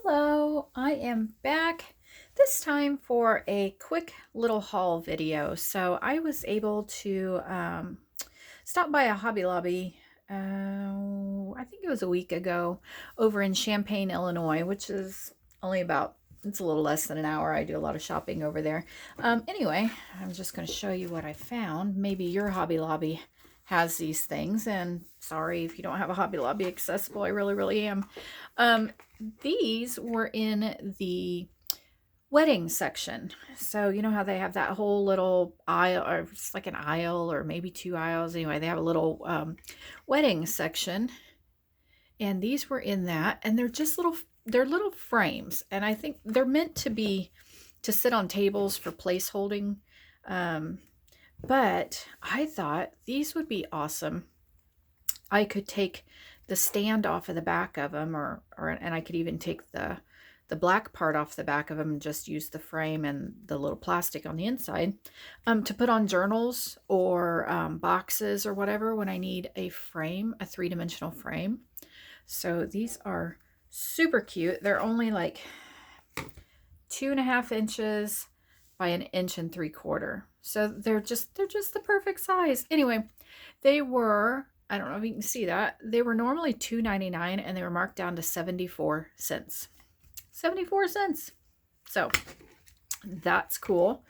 Hello, I am back this time for a quick little haul video. So I was able to stop by a Hobby Lobby, I think it was a week ago, over in Champaign, Illinois, which is only about, it's a little less than an hour. I do a lot of shopping over there. Anyway, I'm just going to show you what I found. Maybe your Hobby Lobby has these things, and sorry if you don't have a Hobby Lobby accessible. I really am. These were in the wedding section. So you know how they have that whole little aisle, or it's like an aisle or maybe two aisles. Anyway, they have a little wedding section, and these were in that, and they're little frames, and I think they're meant to be to sit on tables for place holding. But I thought these would be awesome. I could take the stand off of the back of them, and I could even take the black part off the back of them and just use the frame and the little plastic on the inside to put on journals or boxes or whatever when I need a frame, a three-dimensional frame. So these are super cute. They're only like 2.5 inches by 1 3/4 inches. So they're just the perfect size. Anyway, they were, I don't know if you can see that, they were normally $2.99 and they were marked down to 74 cents. 74 cents. So that's cool.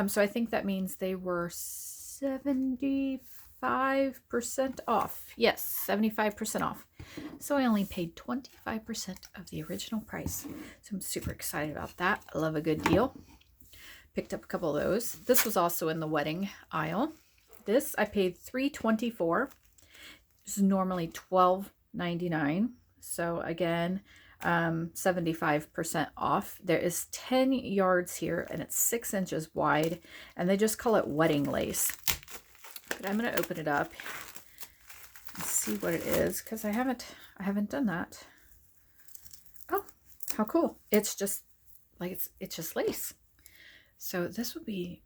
So I think that means they were 75% off. Yes, 75% off. So I only paid 25% of the original price. So I'm super excited about that. I love a good deal. Picked up a couple of those. This was also in the wedding aisle. This I paid $3.24. This is normally $12.99. So again, 75% off. There is 10 yards here, and it's 6 inches wide, and they just call it wedding lace. But I'm going to open it up and see what it is, because I haven't done that. Oh, how cool. It's just like it's just lace. So this would be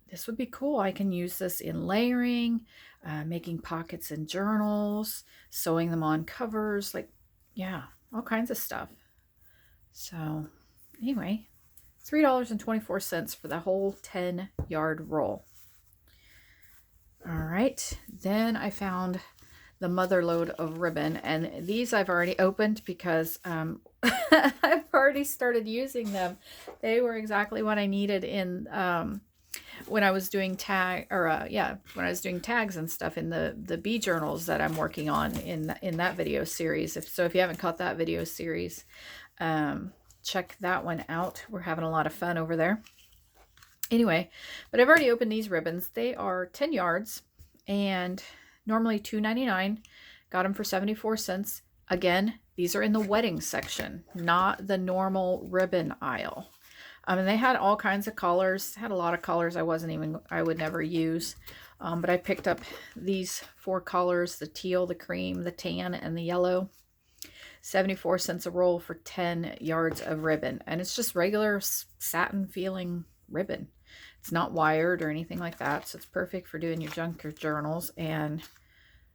cool. I can use this in layering, making pockets in journals, sewing them on covers, like, yeah, all kinds of stuff. So anyway, $3.24 for the whole 10-yard roll. All right, then I found the mother load of ribbon, and these I've already opened because I've already started using them. They were exactly what I needed in when I was doing when I was doing tags and stuff in the bee journals that I'm working on in that video series. If you haven't caught that video series, check that one out. We're having a lot of fun over there. Anyway, but I've already opened these ribbons. They are 10 yards and normally $2.99. Got them for 74 cents. Again, these are in the wedding section, not the normal ribbon aisle. And they had all kinds of colors. Had a lot of colors I would never use. But I picked up these 4 colors: the teal, the cream, the tan, and the yellow. 74 cents a roll for 10 yards of ribbon. And it's just regular satin feeling ribbon. It's not wired or anything like that. So it's perfect for doing your junk or journals. And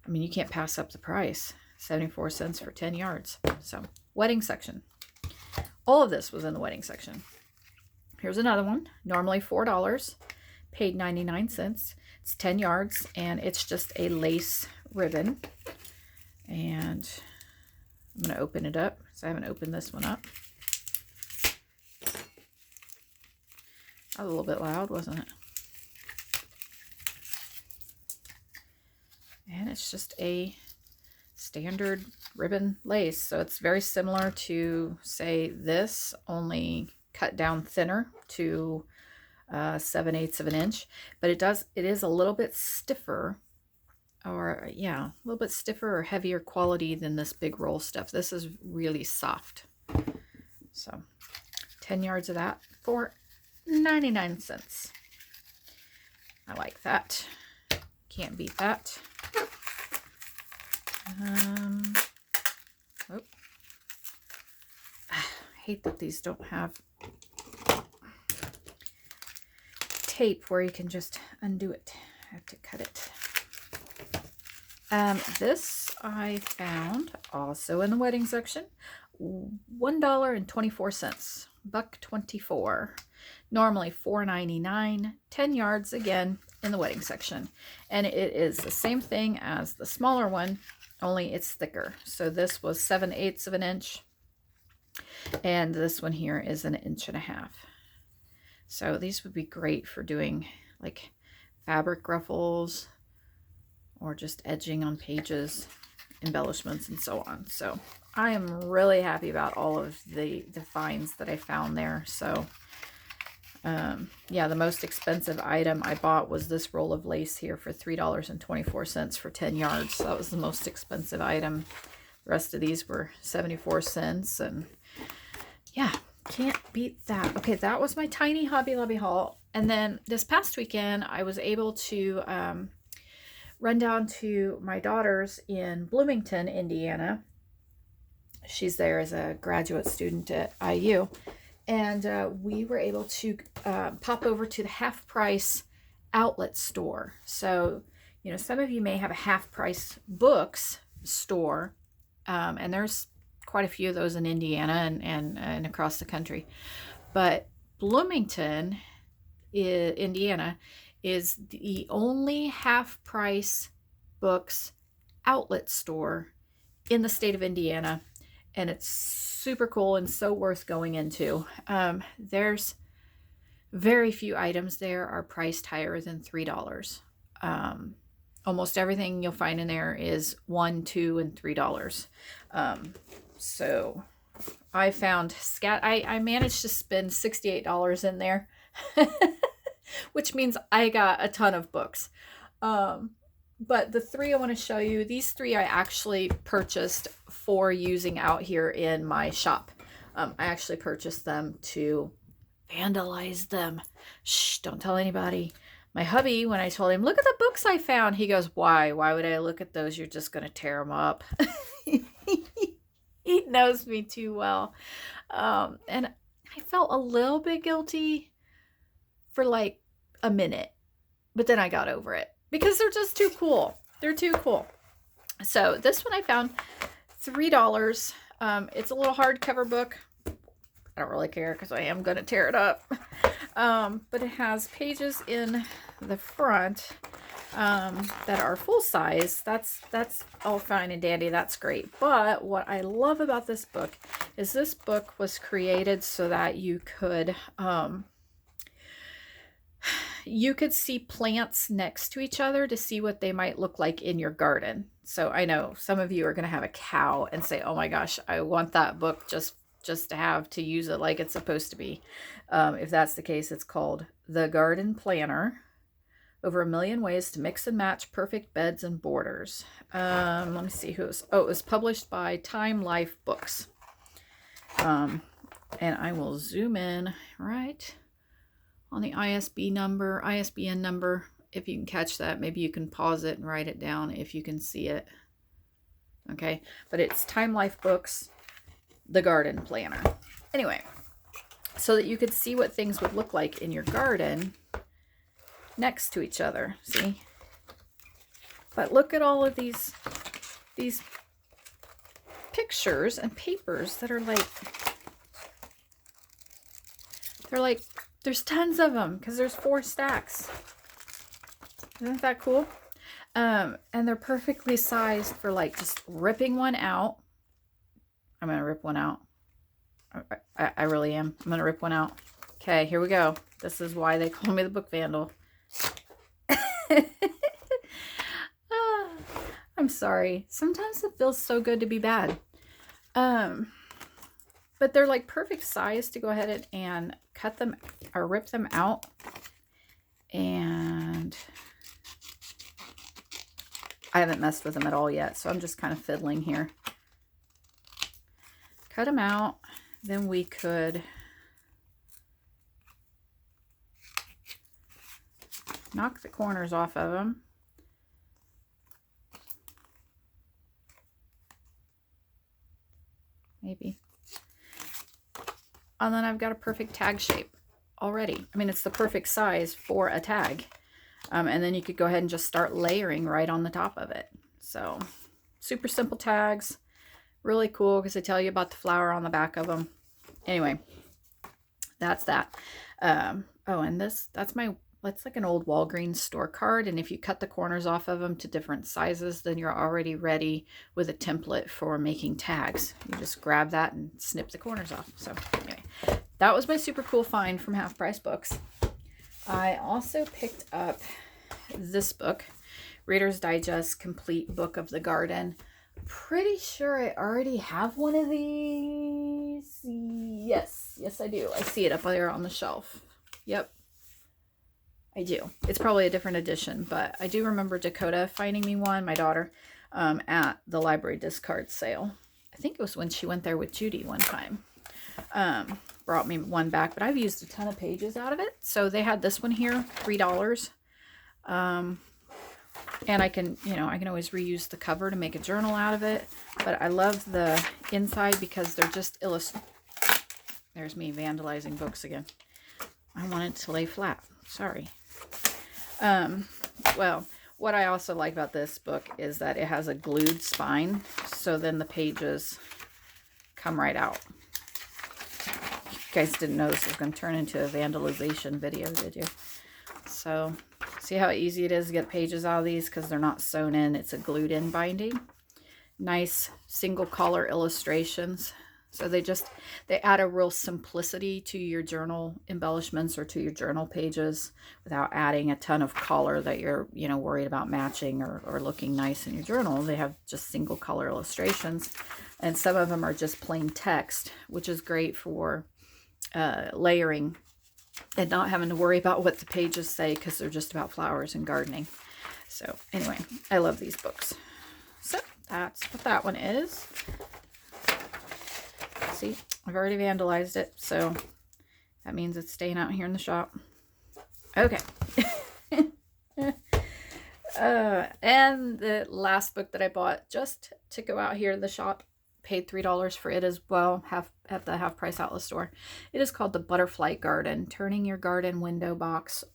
I mean, you can't pass up the price. 74 cents for 10 yards. So wedding section. All of this was in the wedding section. Here's another one. Normally $4. Paid 99 cents. It's 10 yards and it's just a lace ribbon. And I'm going to open it up because I haven't opened this one up. That was a little bit loud, wasn't it? And it's just a standard ribbon lace. So it's very similar to, say, this, only cut down thinner to 7/8 of an inch. But it is a little bit stiffer, or yeah, a little bit stiffer or heavier quality than this big roll stuff. This is really soft. So 10 yards of that for 99 cents. I like that. Can't beat that. I hate that these don't have tape where you can just undo it. I have to cut it. This I found, also in the wedding section, $1.24, $1.24. Normally $4.99, 10 yards again in the wedding section. And it is the same thing as the smaller one, only it's thicker. So this was 7/8 of an inch. And this one here is 1.5 inches. So these would be great for doing like fabric ruffles or just edging on pages, embellishments, and so on. So I am really happy about all of the finds that I found there. So yeah, the most expensive item I bought was this roll of lace here for $3.24 for 10 yards. So that was the most expensive item. The rest of these were 74 cents, and yeah, can't beat that. Okay, that was my tiny Hobby Lobby haul. And then this past weekend, I was able to run down to my daughter's in Bloomington, Indiana. She's there as a graduate student at IU. And we were able to pop over to the Half Price outlet store. So, you know, some of you may have a Half Price books store, and there's quite a few of those in Indiana and across the country. But Bloomington, Indiana, is the only Half Price books outlet store in the state of Indiana. And it's super cool and so worth going into. There's very few items there are priced higher than $3. Almost everything you'll find in there is $1, $2, and $3. So I found I managed to spend $68 in there, which means I got a ton of books. But the three I want to show you, these three I actually purchased for using out here in my shop. I actually purchased them to vandalize them. Shh, don't tell anybody. My hubby, when I told him, look at the books I found, he goes, why? Why would I look at those? You're just going to tear them up. He knows me too well. And I felt a little bit guilty for like a minute, but then I got over it. Because they're just too cool. They're too cool. So this one I found $3. It's a little hardcover book. I don't really care because I am going to tear it up. But it has pages in the front that are full size. That's all fine and dandy. That's great. But what I love about this book is this book was created so that you could see plants next to each other to see what they might look like in your garden. So I know some of you are going to have a cow and say, oh my gosh, I want that book just to have to use it like it's supposed to be. If that's the case, it's called The Garden Planner. Over 1 million ways to mix and match perfect beds and borders. Let me see who it was. Oh, it was published by Time Life Books. And I will zoom in right on the ISBN number, if you can catch that. Maybe you can pause it and write it down if you can see it. Okay, but it's Time Life Books, The Garden Planner. Anyway, so that you could see what things would look like in your garden next to each other, see? But look at all of these pictures and papers that are like, there's tons of them because there's 4 stacks. Isn't that cool? And they're perfectly sized for like just ripping one out. I'm going to rip one out. I really am. I'm going to rip one out. Okay, here we go. This is why they call me the Book Vandal. I'm sorry. Sometimes it feels so good to be bad. But they're like perfect size to go ahead and cut them or rip them out. And I haven't messed with them at all yet, so I'm just kind of fiddling here. Cut them out. Then we could knock the corners off of them. Maybe. And then I've got a perfect tag shape already. I mean, it's the perfect size for a tag. And then you could go ahead and just start layering right on the top of it. So Super simple tags. Really cool because they tell you about the flower on the back of them. Anyway, that's that. Oh, and that's like an old Walgreens store card. And if you cut the corners off of them to different sizes, then you're already ready with a template for making tags. You just grab that and snip the corners off. So anyway, that was my super cool find from Half Price Books. I also picked up this book, Reader's Digest Complete Book of the Garden. Pretty sure I already have one of these. Yes, I do. I see it up there on the shelf. Yep, I do. It's probably a different edition, but I do remember Dakota finding me one, my daughter, at the library discard sale. I think it was when she went there with Judy one time. Brought me one back, but I've used a ton of pages out of it. So they had this one here, $3. And I can always reuse the cover to make a journal out of it. But I love the inside because they're just There's me vandalizing books again. I want it to lay flat. Sorry. Well, what I also like about this book is that it has a glued spine. So then the pages come right out. You guys didn't know this was going to turn into a vandalization video, did you? So, see how easy it is to get pages out of these because they're not sewn in. It's a glued in binding. Nice single color illustrations. So they add a real simplicity to your journal embellishments or to your journal pages without adding a ton of color that you're, worried about matching or looking nice in your journal. They have just single color illustrations. And some of them are just plain text, which is great for layering and not having to worry about what the pages say because they're just about flowers and gardening. So anyway, I love these books. So that's what that one is. See, I've already vandalized it, so that means it's staying out here in the shop. Okay. And the last book that I bought just to go out here in the shop, paid $3 for it as well, at the Half Price Outlet store. It is called The Butterfly Garden, turning your garden window box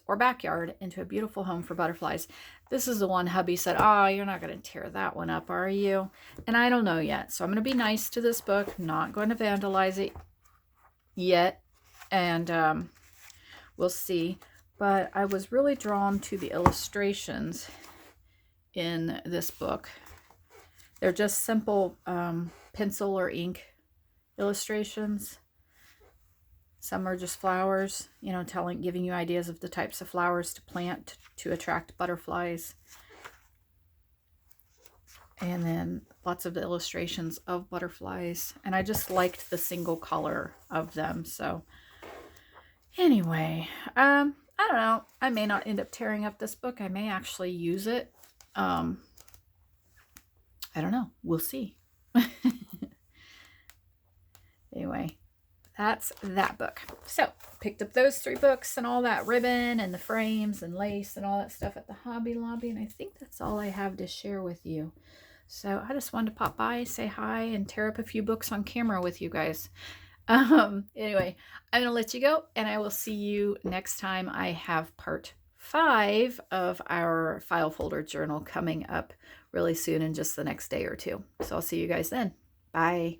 or backyard into a beautiful home for butterflies. This is the one hubby said, oh, you're not going to tear that one up, are you? And I don't know yet. So I'm going to be nice to this book, not going to vandalize it yet. And we'll see. But I was really drawn to the illustrations in this book. They're just simple pencil or ink illustrations. Some are just flowers, giving you ideas of the types of flowers to plant to attract butterflies. And then lots of illustrations of butterflies. And I just liked the single color of them. So anyway, I don't know. I may not end up tearing up this book. I may actually use it. I don't know. We'll see. Anyway, that's that book. So, picked up those 3 books and all that ribbon and the frames and lace and all that stuff at the Hobby Lobby. And I think that's all I have to share with you. So, I just wanted to pop by, say hi, and tear up a few books on camera with you guys. Anyway, I'm going to let you go, and I will see you next time. I have part 5 of our file folder journal coming up really soon in just the next day or 2. So I'll see you guys then. Bye.